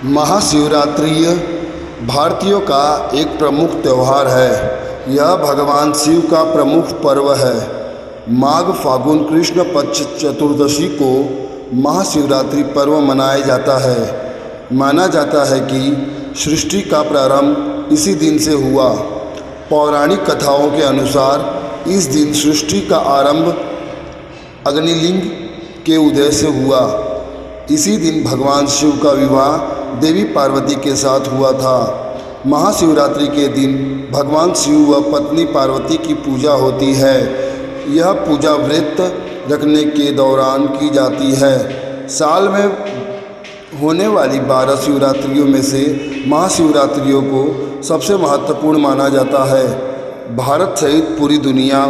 महाशिवरात्रि भारतीयों का एक प्रमुख त्यौहार है। यह भगवान शिव का प्रमुख पर्व है। माघ फागुन कृष्ण पक्ष चतुर्दशी को महाशिवरात्रि पर्व मनाया जाता है। माना जाता है कि सृष्टि का प्रारंभ इसी दिन से हुआ। पौराणिक कथाओं के अनुसार इस दिन सृष्टि का आरंभ अग्निलिंग के उदय से हुआ। इसी दिन भगवान शिव का विवाह देवी पार्वती के साथ हुआ था। महाशिवरात्रि के दिन भगवान शिव व पत्नी पार्वती की पूजा होती है। यह पूजा व्रत रखने के दौरान की जाती है। साल में होने वाली 12 शिवरात्रियों में से महाशिवरात्रियों को सबसे महत्वपूर्ण माना जाता है। भारत सहित पूरी दुनिया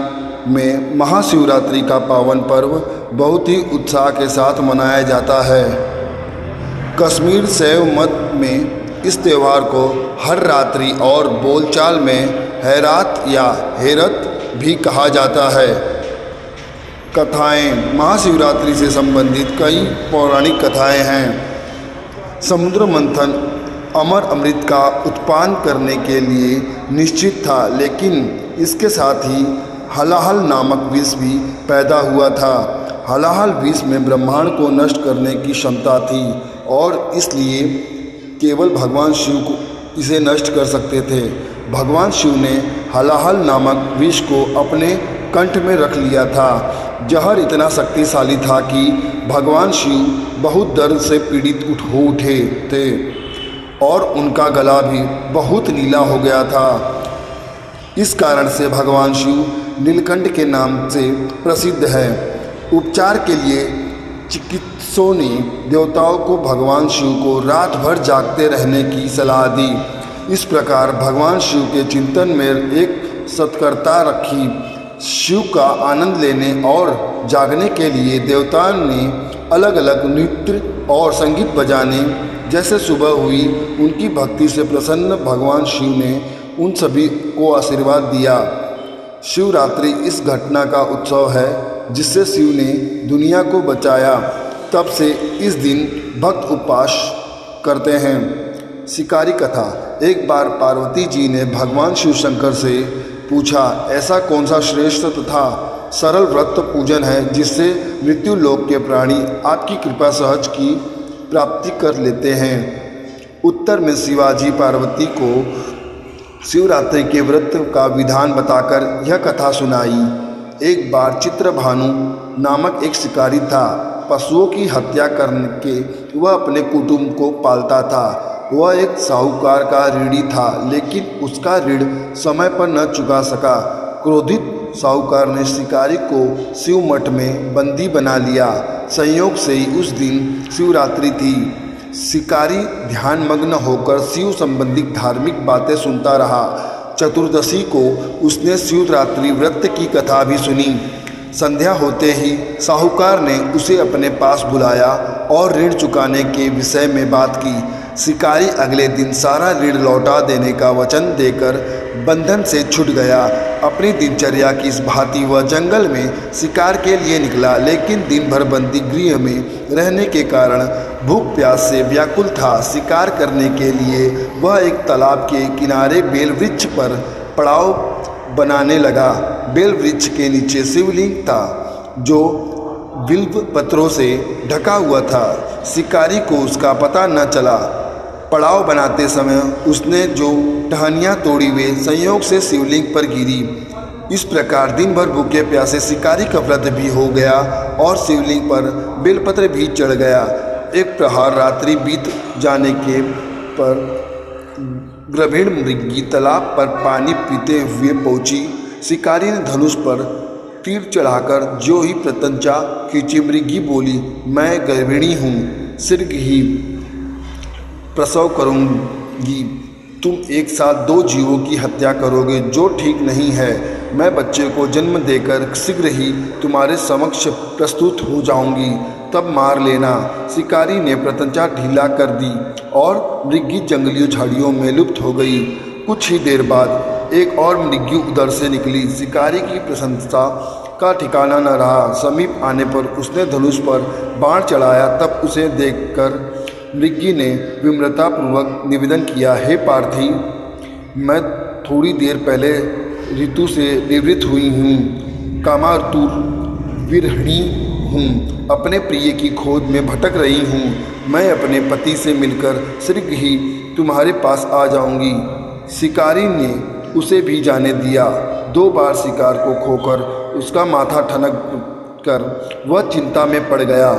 में महाशिवरात्रि का पावन पर्व बहुत ही उत्साह के साथ मनाया जाता है। कश्मीर शैव मत में इस त्यौहार को हर रात्रि और बोलचाल में हैरात या हेरत भी कहा जाता है। कथाएं। महाशिवरात्रि से संबंधित कई पौराणिक कथाएं हैं। समुद्र मंथन अमर अमृत का उत्पादन करने के लिए निश्चित था, लेकिन इसके साथ ही हलाहल नामक विष भी पैदा हुआ था। हलाहल विष में ब्रह्मांड को नष्ट करने की क्षमता थी और इसलिए केवल भगवान शिव को इसे नष्ट कर सकते थे। भगवान शिव ने हलाहल नामक विष को अपने कंठ में रख लिया था। जहर इतना शक्तिशाली था कि भगवान शिव बहुत दर्द से पीड़ित हो उठे थे और उनका गला भी बहुत नीला हो गया था। इस कारण से भगवान शिव नीलकंठ के नाम से प्रसिद्ध है। उपचार के लिए चिकित्सकों ने देवताओं को भगवान शिव को रात भर जागते रहने की सलाह दी। इस प्रकार भगवान शिव के चिंतन में एक सतर्कता रखी। शिव का आनंद लेने और जागने के लिए देवताओं ने अलग अलग नृत्य और संगीत बजाने। जैसे सुबह हुई, उनकी भक्ति से प्रसन्न भगवान शिव ने उन सभी को आशीर्वाद दिया। शिवरात्रि इस घटना का उत्सव है जिससे शिव ने दुनिया को बचाया। तब से इस दिन भक्त उपवास करते हैं। शिकारी कथा। एक बार पार्वती जी ने भगवान शिव शंकर से पूछा, ऐसा कौन सा श्रेष्ठ तथा सरल व्रत पूजन है जिससे मृत्यु लोक के प्राणी आपकी कृपा सहज की प्राप्ति कर लेते हैं। उत्तर में शिवाजी पार्वती को शिवरात्रि के व्रत का विधान बताकर यह कथा सुनाई। एक बार चित्रभानु नामक एक शिकारी था। पशुओं की हत्या करके वह अपने कुटुंब को पालता था। वह एक साहूकार का ऋणी था, लेकिन उसका ऋण समय पर न चुका सका। क्रोधित साहूकार ने शिकारी को शिव मठ में बंदी बना लिया। संयोग से ही उस दिन शिवरात्रि थी। शिकारी ध्यानमग्न होकर शिव संबंधी धार्मिक बातें सुनता रहा। चतुर्दशी को उसने शिवरात्रि व्रत की कथा भी सुनी। संध्या होते ही साहूकार ने उसे अपने पास बुलाया और ऋण चुकाने के विषय में बात की। शिकारी अगले दिन सारा ऋण लौटा देने का वचन देकर बंधन से छूट गया। अपनी दिनचर्या की इस भांति वह जंगल में शिकार के लिए निकला, लेकिन दिन भर बंदी गृह में रहने के कारण भूख प्यास से व्याकुल था। शिकार करने के लिए वह एक तालाब के किनारे बेल वृक्ष पर पड़ाव बनाने लगा। बेल वृक्ष के नीचे शिवलिंग था जो बिल्व पत्रों से ढका हुआ था। शिकारी को उसका पता न चला। पड़ाव बनाते समय उसने जो टहनियाँ तोड़ी वे संयोग से शिवलिंग पर गिरी। इस प्रकार दिन भर भूखे प्यासे शिकारी का व्रत भी हो गया और शिवलिंग पर बेलपत्र भी चढ़ गया। एक प्रहर रात्रि बीत जाने के पर ग्रामीण मृगी तालाब पर पानी पीते हुए पहुंची। शिकारी ने धनुष पर तीर चढ़ाकर जो ही प्रत्यंचा खींची। मृगी बोली, मैं गर्भिणी हूँ, शीघ्र ही प्रसव करूँगी। तुम एक साथ 2 जीवों की हत्या करोगे, जो ठीक नहीं है। मैं बच्चे को जन्म देकर शीघ्र ही तुम्हारे समक्ष प्रस्तुत हो जाऊंगी, तब मार लेना। शिकारी ने प्रत्यंचा ढीला कर दी और मृगी जंगली झाड़ियों में लुप्त हो गई। कुछ ही देर बाद एक और मृगी उधर से निकली। शिकारी की प्रशंसा का ठिकाना न रहा। समीप आने पर उसने धनुष पर बाण चढ़ाया। तब उसे देखकर मृगी ने विम्रतापूर्वक निवेदन किया, हे पार्थी, मैं थोड़ी देर पहले ऋतु से निवृत्त हुई हूँ, कामातुर विरहिणी हूँ, अपने प्रिय की खोज में भटक रही हूँ। मैं अपने पति से मिलकर शीघ्र ही तुम्हारे पास आ जाऊंगी। शिकारी ने उसे भी जाने दिया। 2 बार शिकार को खोकर उसका माथा ठनक कर वह चिंता में पड़ गया।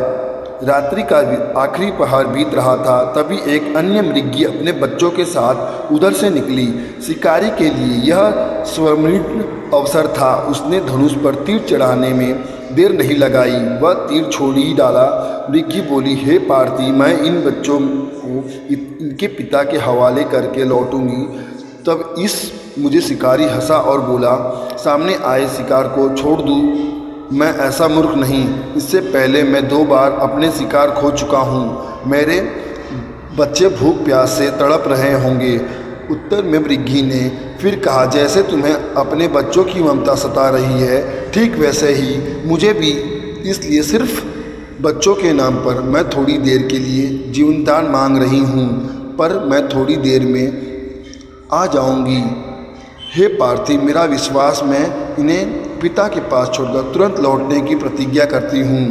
रात्रि का आखिरी पहर बीत रहा था, तभी एक अन्य मृगी अपने बच्चों के साथ उधर से निकली। शिकारी के लिए यह स्वर्ण अवसर था। उसने धनुष पर तीर चढ़ाने में देर नहीं लगाई, वह तीर छोड़ ही डाला। मृगी बोली, हे पार्थी, मैं इन बच्चों को इनके पिता के हवाले करके लौटूंगी। तब मुझे शिकारी हंसा और बोला, सामने आए शिकार को छोड़ दूँ? मैं ऐसा मूर्ख नहीं। इससे पहले मैं 2 बार अपने शिकार खो चुका हूँ। मेरे बच्चे भूख प्यास से तड़प रहे होंगे। उत्तर में मृगी ने फिर कहा, जैसे तुम्हें अपने बच्चों की ममता सता रही है, ठीक वैसे ही मुझे भी। इसलिए सिर्फ बच्चों के नाम पर मैं थोड़ी देर के लिए जीवनदान मांग रही हूँ, पर मैं थोड़ी देर में आ जाऊँगी। हे पार्थी, मेरा विश्वास, मैं इन्हें पिता के पास छोड़कर तुरंत लौटने की प्रतिज्ञा करती हूँ।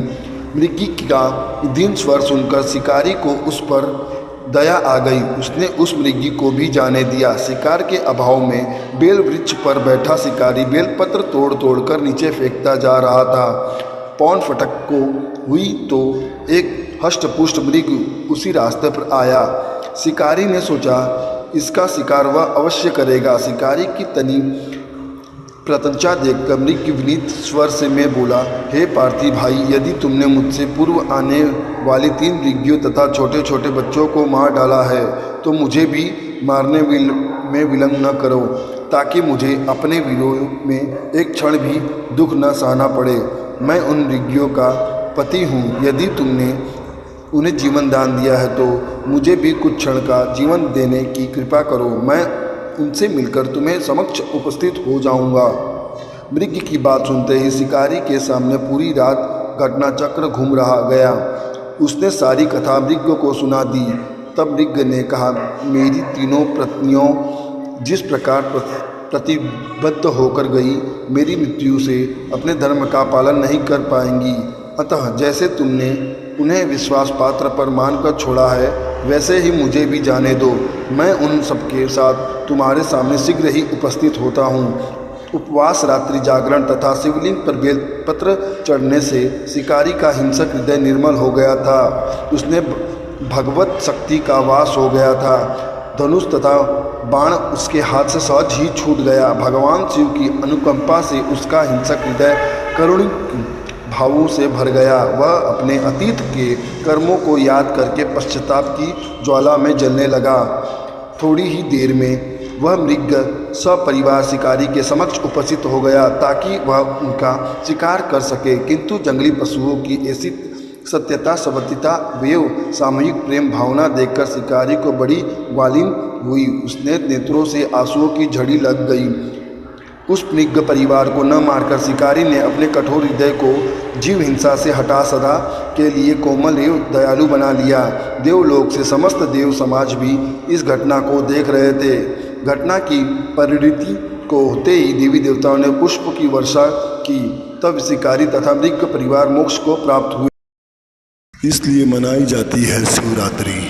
मृगी का दीन स्वर सुनकर शिकारी को उस पर दया आ गई। उसने उस मृगी को भी जाने दिया। शिकार के अभाव में बेल वृक्ष पर बैठा शिकारी बेलपत्र तोड़ तोड़ कर नीचे फेंकता जा रहा था। पौन फटक को हुई तो एक हष्टपुष्ट मृग उसी रास्ते पर आया। शिकारी ने सोचा, इसका शिकार वह अवश्य करेगा। शिकारी की तनी प्रतंचा देखकर मृग विनीत स्वर से मैं बोला, हे पार्थी भाई, यदि तुमने मुझसे पूर्व आने वाली 3 मृगियों तथा छोटे छोटे बच्चों को मार डाला है, तो मुझे भी मारने में विलंब न करो, ताकि मुझे अपने विरोध में एक क्षण भी दुख न सहना पड़े। मैं उन मृगियों का पति हूँ। यदि तुमने उन्हें जीवन दान दिया है तो मुझे भी कुछ क्षण का जीवन देने की कृपा करो। मैं उनसे मिलकर तुम्हें समक्ष उपस्थित हो जाऊंगा। मृग की बात सुनते ही शिकारी के सामने पूरी रात घटना चक्र घूम रहा गया। उसने सारी कथा मृग को सुना दी। तब मृग ने कहा, मेरी 3 पत्नियों जिस प्रकार प्रतिबद्ध होकर गई, मेरी मृत्यु से अपने धर्म का पालन नहीं कर पाएंगी। अतः जैसे तुमने उन्हें विश्वास पात्र पर मानकर छोड़ा है, वैसे ही मुझे भी जाने दो। मैं उन सबके साथ तुम्हारे सामने शीघ्र ही उपस्थित होता हूँ। उपवास, रात्रि जागरण तथा शिवलिंग पर बेलपत्र चढ़ने से शिकारी का हिंसक हृदय निर्मल हो गया था। उसने भगवत शक्ति का वास हो गया था। धनुष तथा बाण उसके हाथ से सहज ही छूट गया। भगवान शिव की अनुकंपा से उसका हिंसक हृदय करुणिक भावों से भर गया। वह अपने अतीत के कर्मों को याद करके पश्चाताप की ज्वाला में जलने लगा। थोड़ी ही देर में वह मृग सपरिवार शिकारी के समक्ष उपस्थित हो गया, ताकि वह उनका शिकार कर सके। किंतु जंगली पशुओं की ऐसी सत्यता, सबतिता वेव सामूहिक प्रेम भावना देखकर शिकारी को बड़ी ग्वालिन हुई। उसने नेत्रों से आंसुओं की झड़ी लग गई। उस मृग परिवार को न मारकर शिकारी ने अपने कठोर हृदय को जीव हिंसा से हटा सदा के लिए कोमल एवं दयालु बना लिया। देवलोक से समस्त देव समाज भी इस घटना को देख रहे थे। घटना की परिणति को होते ही देवी देवताओं ने पुष्प की वर्षा की। तब शिकारी तथा मृग परिवार मोक्ष को प्राप्त हुए। इसलिए मनाई जाती है शिवरात्रि।